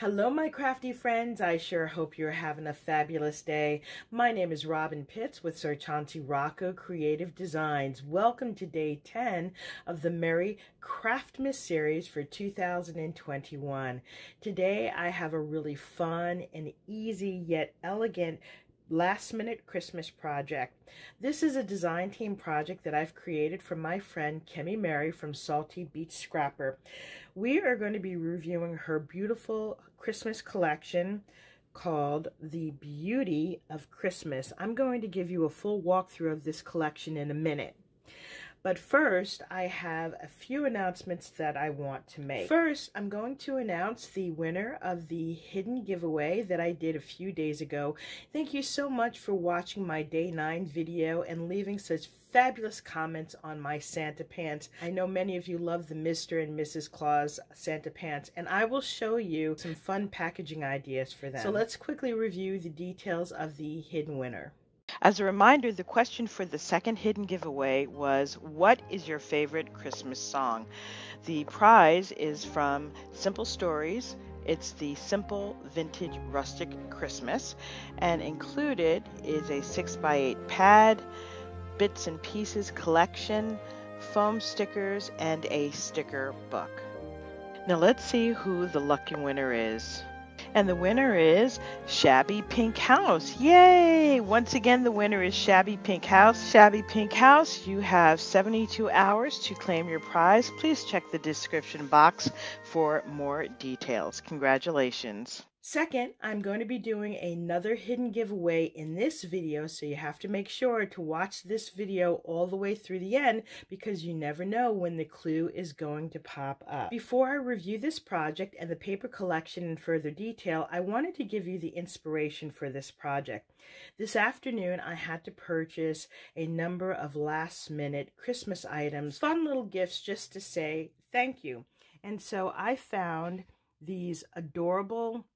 Hello, my crafty friends. I sure hope you're having a fabulous day. My name is ROBYNMPITTS with Sir Chauncey Rocco Creative Designs. Welcome to day 10 of the Merry Craftmas series for 2021. Today I have a really fun and easy yet elegant last-minute Christmas project. This is a design team project that I've created for my friend Kimmy Mary from Salty Beach Scrapper. We are going to be reviewing her beautiful Christmas collection called The Beauty of Christmas. I'm going to give you a full walkthrough of this collection in a minute. But first, I have a few announcements that I want to make. First, I'm going to announce the winner of the hidden giveaway that I did a few days ago. Thank you so much for watching my Day 9 video and leaving such fabulous comments on my Santa pants. I know many of you love the Mr. and Mrs. Claus Santa pants, and I will show you some fun packaging ideas for them. So let's quickly review the details of the hidden winner. As a reminder, the question for the second hidden giveaway was, what is your favorite Christmas song? The prize is from Simple Stories. It's the Simple Vintage Rustic Christmas, and included is a 6x8 pad, bits and pieces collection, foam stickers, and a sticker book. Now let's see who the lucky winner is. And the winner is Shabby Pink House. Yay! Once again, the winner is Shabby Pink House. Shabby Pink House, you have 72 hours to claim your prize. Please check the description box for more details. Congratulations. Second, I'm going to be doing another hidden giveaway in this video, so you have to make sure to watch this video all the way through the end because you never know when the clue is going to pop up. Before I review this project and the paper collection in further detail, I wanted to give you the inspiration for this project. This afternoon, I had to purchase a number of last-minute Christmas items, fun little gifts just to say thank you. And so I found these adorable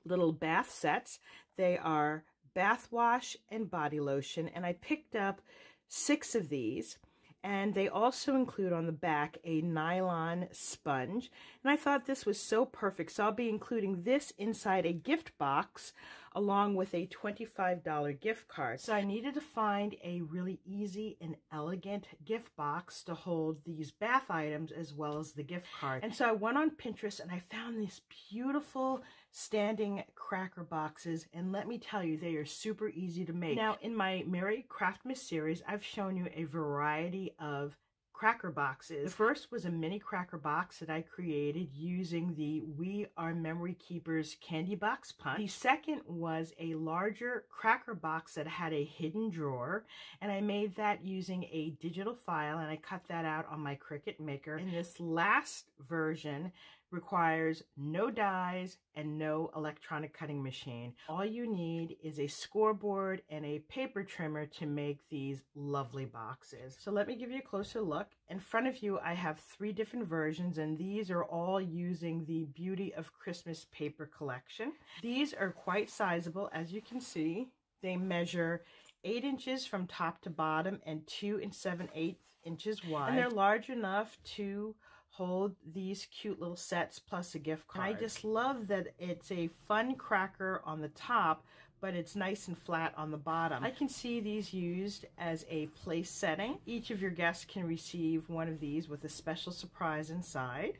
little bath sets. They are bath wash and body lotion, and I picked up 6 of these, and they also include on the back a nylon sponge, and I thought this was so perfect, so I'll be including this inside a gift box along with a $25 gift card. So I needed to find a really easy and elegant gift box to hold these bath items as well as the gift card. And so I went on Pinterest and I found these beautiful standing cracker boxes, and let me tell you, they are super easy to make. Now, in my Merry Craftmas series, I've shown you a variety of cracker boxes. The first was a mini cracker box that I created using the We Are Memory Keepers candy box punch. The second was a larger cracker box that had a hidden drawer, and I made that using a digital file, and I cut that out on my Cricut Maker. And this last version requires no dies and no electronic cutting machine. All you need is a scoreboard and a paper trimmer to make these lovely boxes. So let me give you a closer look. In front of you, I have 3 different versions, and these are all using the Beauty of Christmas paper collection. These are quite sizable, as you can see. They measure 8 inches from top to bottom and 2 7/8 inches wide. And they're large enough to hold these cute little sets plus a gift card. I just love that it's a fun cracker on the top, but it's nice and flat on the bottom. I can see these used as a place setting. Each of your guests can receive one of these with a special surprise inside.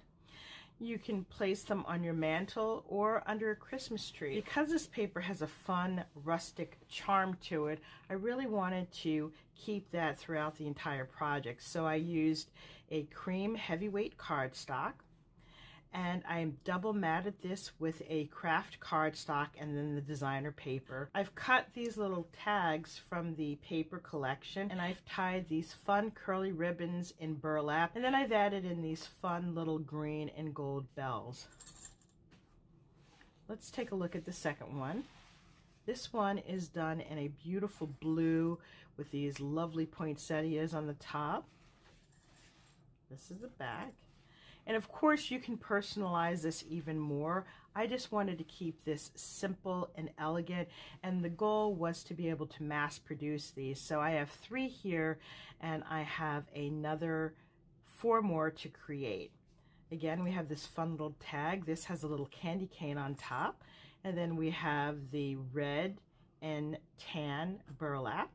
You can place them on your mantle or under a Christmas tree. Because this paper has a fun rustic charm to it, I really wanted to keep that throughout the entire project. So I used a cream heavyweight cardstock, and I double matted this with a craft cardstock and then the designer paper. I've cut these little tags from the paper collection, and I've tied these fun curly ribbons in burlap, and then I've added in these fun little green and gold bells. Let's take a look at the second one. This one is done in a beautiful blue with these lovely poinsettias on the top. This is the back. And of course, you can personalize this even more. I just wanted to keep this simple and elegant, and the goal was to be able to mass produce these. So I have 3 here, and I have another 4 more to create. Again, we have this fun little tag. This has a little candy cane on top. And then we have the red and tan burlap,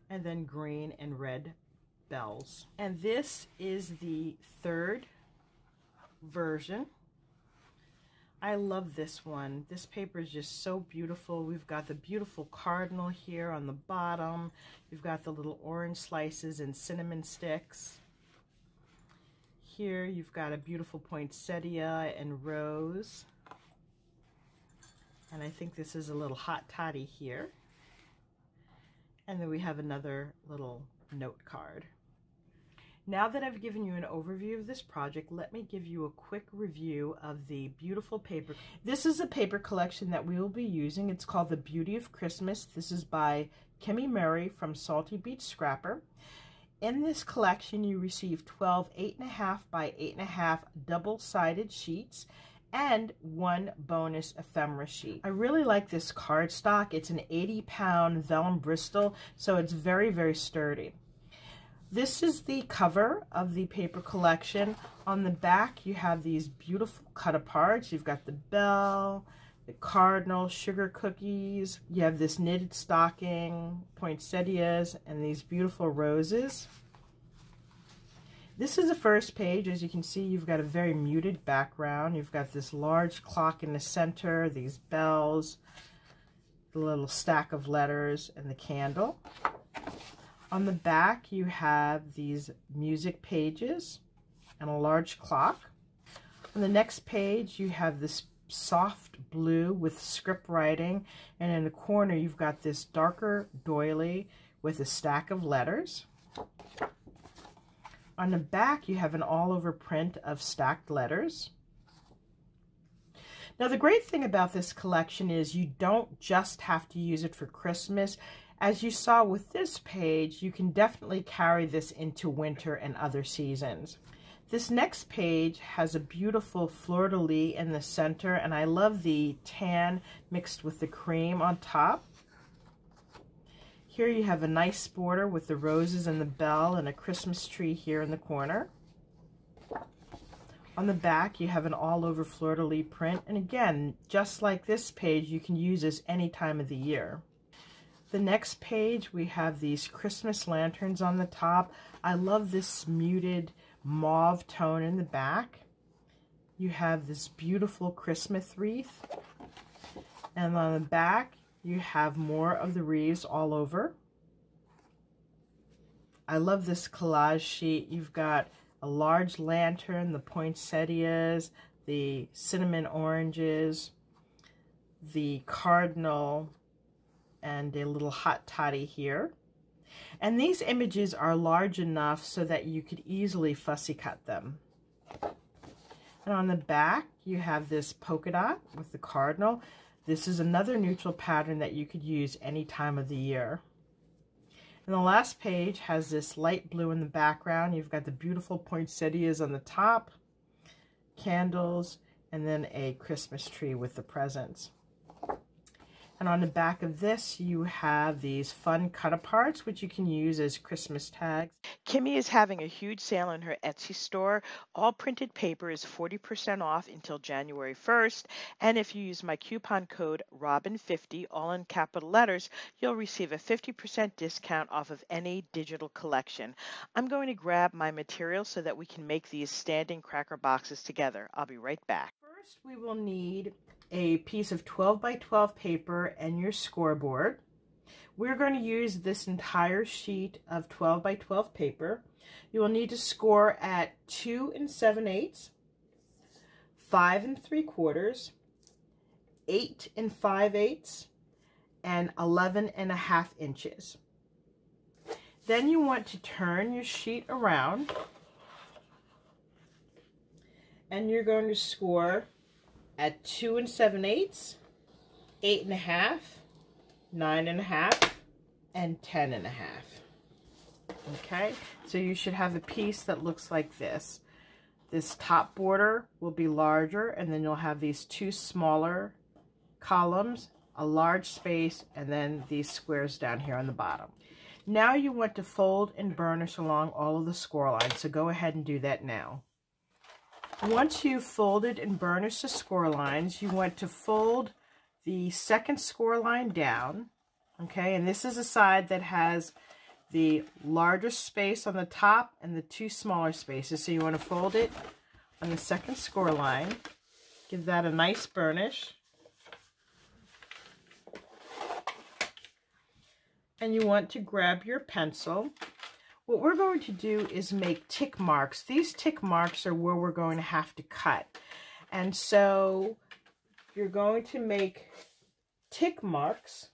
and then green and red bells. And this is the third version. I love this one. This paper is just so beautiful. We've got the beautiful cardinal here on the bottom. We've got the little orange slices and cinnamon sticks. Here you've got a beautiful poinsettia and rose. And I think this is a little hot toddy here. And then we have another little note card. Now that I've given you an overview of this project, let me give you a quick review of the beautiful paper. This is a paper collection that we will be using. It's called The Beauty of Christmas. This is by Kimmy Murray from Salty Beach Scrapper. In this collection, you receive 12 8.5 by 8.5 double-sided sheets and one bonus ephemera sheet. I really like this cardstock. It's an 80-pound vellum Bristol, so it's very, very sturdy. This is the cover of the paper collection. On the back, you have these beautiful cut-aparts. You've got the bell, the cardinal, sugar cookies. You have this knitted stocking, poinsettias, and these beautiful roses. This is the first page. As you can see, you've got a very muted background. You've got this large clock in the center, these bells, the little stack of letters, and the candle. On the back, you have these music pages and a large clock. On the next page, you have this soft blue with script writing, and in the corner, you've got this darker doily with a stack of letters. On the back, you have an all-over print of stacked letters. Now, the great thing about this collection is you don't just have to use it for Christmas. As you saw with this page, you can definitely carry this into winter and other seasons. This next page has a beautiful fleur-de-lis in the center, and I love the tan mixed with the cream on top. Here you have a nice border with the roses and the bell and a Christmas tree here in the corner. On the back, you have an all-over fleur-de-lis print, and again, just like this page, you can use this any time of the year. The next page, we have these Christmas lanterns on the top. I love this muted mauve tone in the back. You have this beautiful Christmas wreath. And on the back, you have more of the wreaths all over. I love this collage sheet. You've got a large lantern, the poinsettias, the cinnamon oranges, the cardinal, and a little hot toddy here. And these images are large enough so that you could easily fussy cut them. And on the back, you have this polka dot with the cardinal. This is another neutral pattern that you could use any time of the year. And the last page has this light blue in the background. You've got the beautiful poinsettias on the top, candles, and then a Christmas tree with the presents. And on the back of this, you have these fun cut-aparts, which you can use as Christmas tags. Kimmy is having a huge sale in her Etsy store. All printed paper is 40% off until January 1st. And if you use my coupon code ROBYN50, all in capital letters, you'll receive a 50% discount off of any digital collection. I'm going to grab my material so that we can make these standing cracker boxes together. I'll be right back. First, we will need a piece of 12 by 12 paper and your scoreboard. We're going to use this entire sheet of 12 by 12 paper. You will need to score at 2 7/8, 5 3/4, 8 5/8, and 11.5 inches. Then you want to turn your sheet around, and you're going to score at 2 7/8, 8.5, 9.5, and 10.5. Okay, so you should have a piece that looks like this. This top border will be larger, and then you'll have these two smaller columns, a large space, and then these squares down here on the bottom. Now you want to fold and burnish along all of the score lines, so go ahead and do that now. Once you've folded and burnished the score lines, you want to fold the second score line down, okay? And this is a side that has the larger space on the top and the two smaller spaces. So you want to fold it on the second score line. Give that a nice burnish. And you want to grab your pencil. What we're going to do is make tick marks. These tick marks are where we're going to have to cut. And so you're going to make tick marks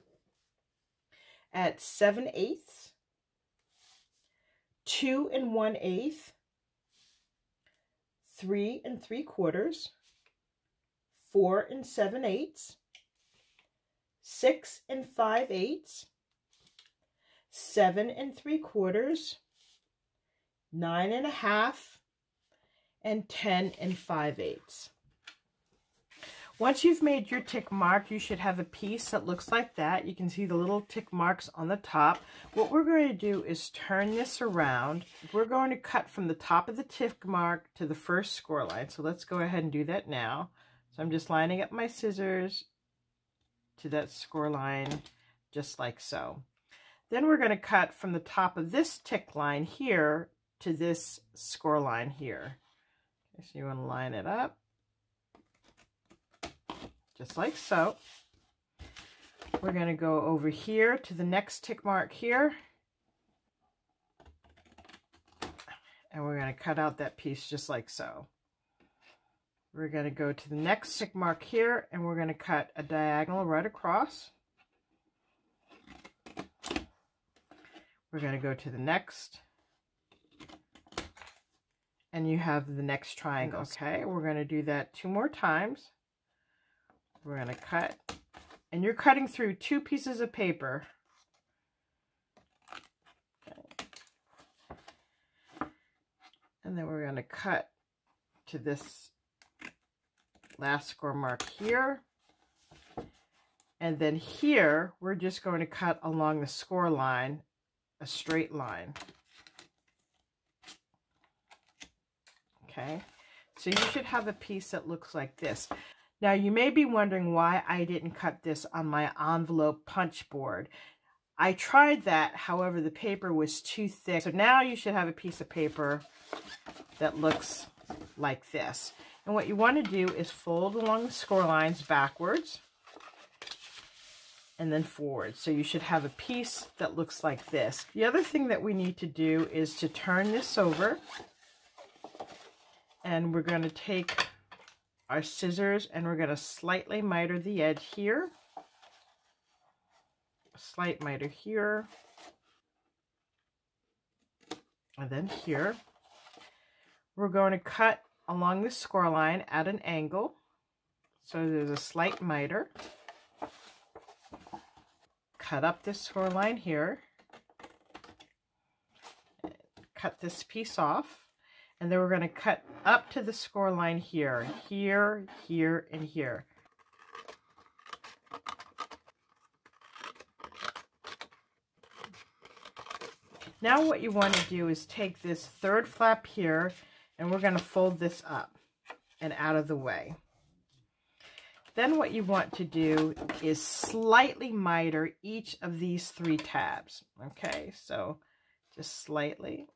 at 7/8, 2 1/8, 3 3/4, 4 7/8, 6 5/8, 7 3/4, 9 1/2, and 10 5/8. Once you've made your tick mark, you should have a piece that looks like that. You can see the little tick marks on the top. What we're going to do is turn this around. We're going to cut from the top of the tick mark to the first score line. So let's go ahead and do that now. So I'm just lining up my scissors to that score line, just like so. Then we're going to cut from the top of this tick line here to this score line here. Okay, so you want to line it up, just like so. We're going to go over here to the next tick mark here. And we're going to cut out that piece just like so. We're going to go to the next tick mark here, and we're going to cut a diagonal right across. We're going to go to the next, and you have the next triangle. Okay, we're going to do that 2 more times. We're going to cut, and you're cutting through 2 pieces of paper. Okay. And then we're going to cut to this last score mark here. And then here, we're just going to cut along the score line, a straight line. Okay, so you should have a piece that looks like this. Now, you may be wondering why I didn't cut this on my envelope punch board. I tried that, however, the paper was too thick. So now you should have a piece of paper that looks like this. And what you want to do is fold along the score lines backwards and then forward. So you should have a piece that looks like this. The other thing that we need to do is to turn this over, and we're going to take our scissors and we're going to slightly miter the edge here, a slight miter here, and then here. We're going to cut along the score line at an angle, so there's a slight miter. Cut up this score line here, cut this piece off, and then we're going to cut up to the score line here, here, here, and here. Now what you want to do is take this third flap here, and we're going to fold this up and out of the way. Then what you want to do is slightly miter each of these 3 tabs. Okay, so just slightly.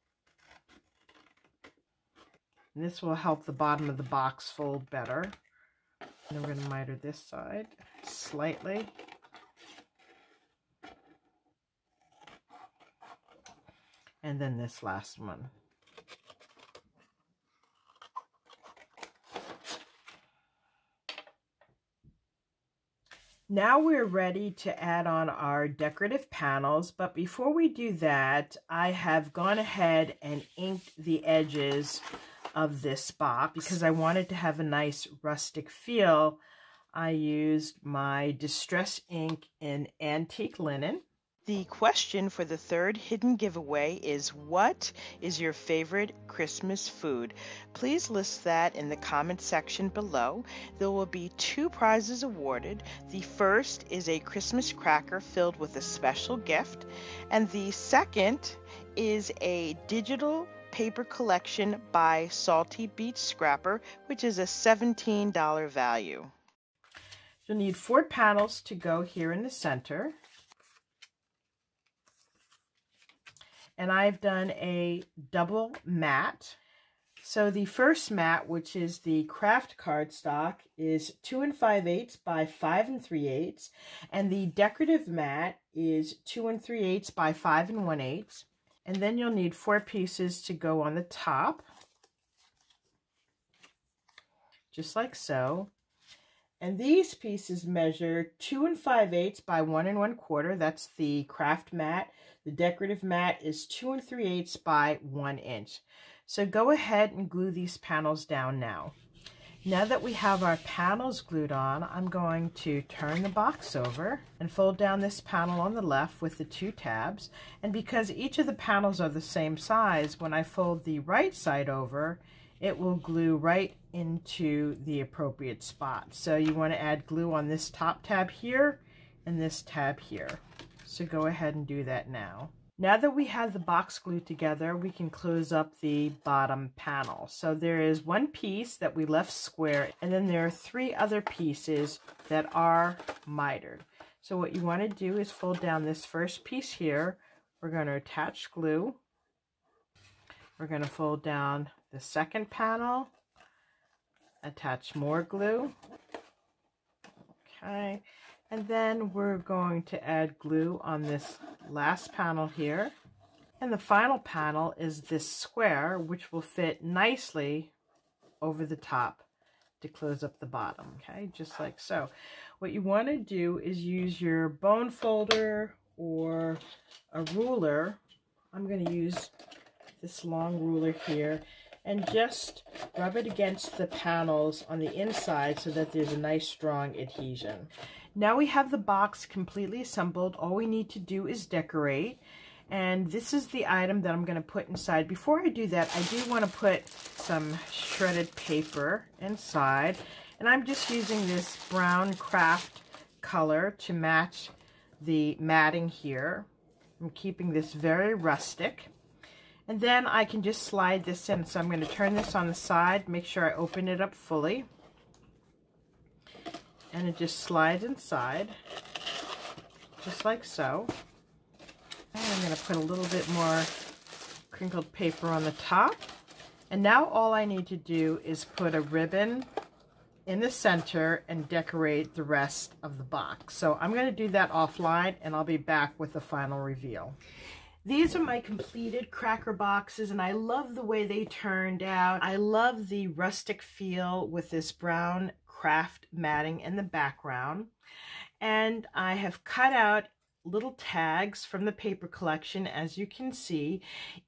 And this will help the bottom of the box fold better. And then we're going to miter this side slightly. And then this last one. Now we're ready to add on our decorative panels, but before we do that, I have gone ahead and inked the edges of this box because I wanted to have a nice rustic feel. I used my Distress ink in Antique Linen. The question for the 3rd hidden giveaway is, what is your favorite Christmas food? Please list that in the comment section below. There will be 2 prizes awarded. The first is a Christmas cracker filled with a special gift, and the second is a digital Paper Collection by Salty Beach Scrapper, which is a $17 value. You'll need 4 panels to go here in the center. And I've done a double mat. So the first mat, which is the craft cardstock, is 2 5/8 by 5 3/8, and the decorative mat is 2 3/8 by 5 1/8. And then you'll need 4 pieces to go on the top, just like so. And these pieces measure 2 5/8 by 1 1/4. That's the craft mat. The decorative mat is 2 3/8 by 1 inch. So go ahead and glue these panels down now. Now that we have our panels glued on, I'm going to turn the box over and fold down this panel on the left with the 2 tabs. And because each of the panels are the same size, when I fold the right side over, it will glue right into the appropriate spot. So you want to add glue on this top tab here and this tab here. So go ahead and do that now. Now that we have the box glued together, we can close up the bottom panel. So there is 1 piece that we left square, and then there are 3 other pieces that are mitered. So what you want to do is fold down this first piece here. We're going to attach glue. We're going to fold down the second panel, attach more glue. Okay. And then we're going to add glue on this last panel here. And the final panel is this square, which will fit nicely over the top to close up the bottom, okay? Just like so. What you want to do is use your bone folder or a ruler. I'm going to use this long ruler here and just rub it against the panels on the inside so that there's a nice strong adhesion. Now we have the box completely assembled. All we need to do is decorate. And this is the item that I'm going to put inside. Before I do that, I do want to put some shredded paper inside. And I'm just using this brown craft color to match the matting here. I'm keeping this very rustic. And then I can just slide this in. So I'm going to turn this on the side, make sure I open it up fully. And it just slides inside, just like so. And I'm going to put a little bit more crinkled paper on the top. And now all I need to do is put a ribbon in the center and decorate the rest of the box. So I'm going to do that offline, and I'll be back with the final reveal. These are my completed cracker boxes, and I love the way they turned out. I love the rustic feel with this brown craft matting in the background. And I have cut out little tags from the paper collection, as you can see.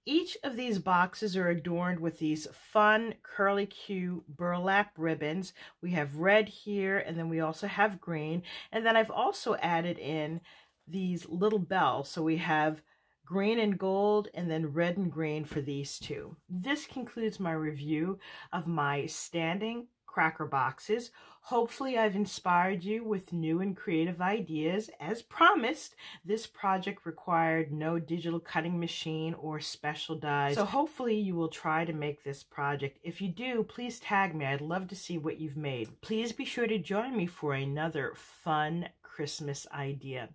Each of these boxes are adorned with these fun curly Q burlap ribbons. We have red here, and then we also have green. And then I've also added in these little bells. So we have green and gold, and then red and green for these 2. This concludes my review of my standing cracker boxes. Hopefully I've inspired you with new and creative ideas. As promised, this project required no digital cutting machine or special dies, so hopefully you will try to make this project. If you do, please tag me. I'd love to see what you've made. Please be sure to join me for another fun Christmas idea.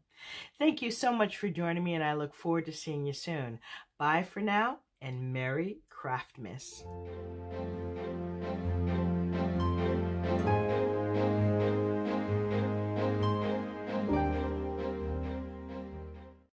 Thank you so much for joining me, and I look forward to seeing you soon. Bye for now, and Merry Craftmas.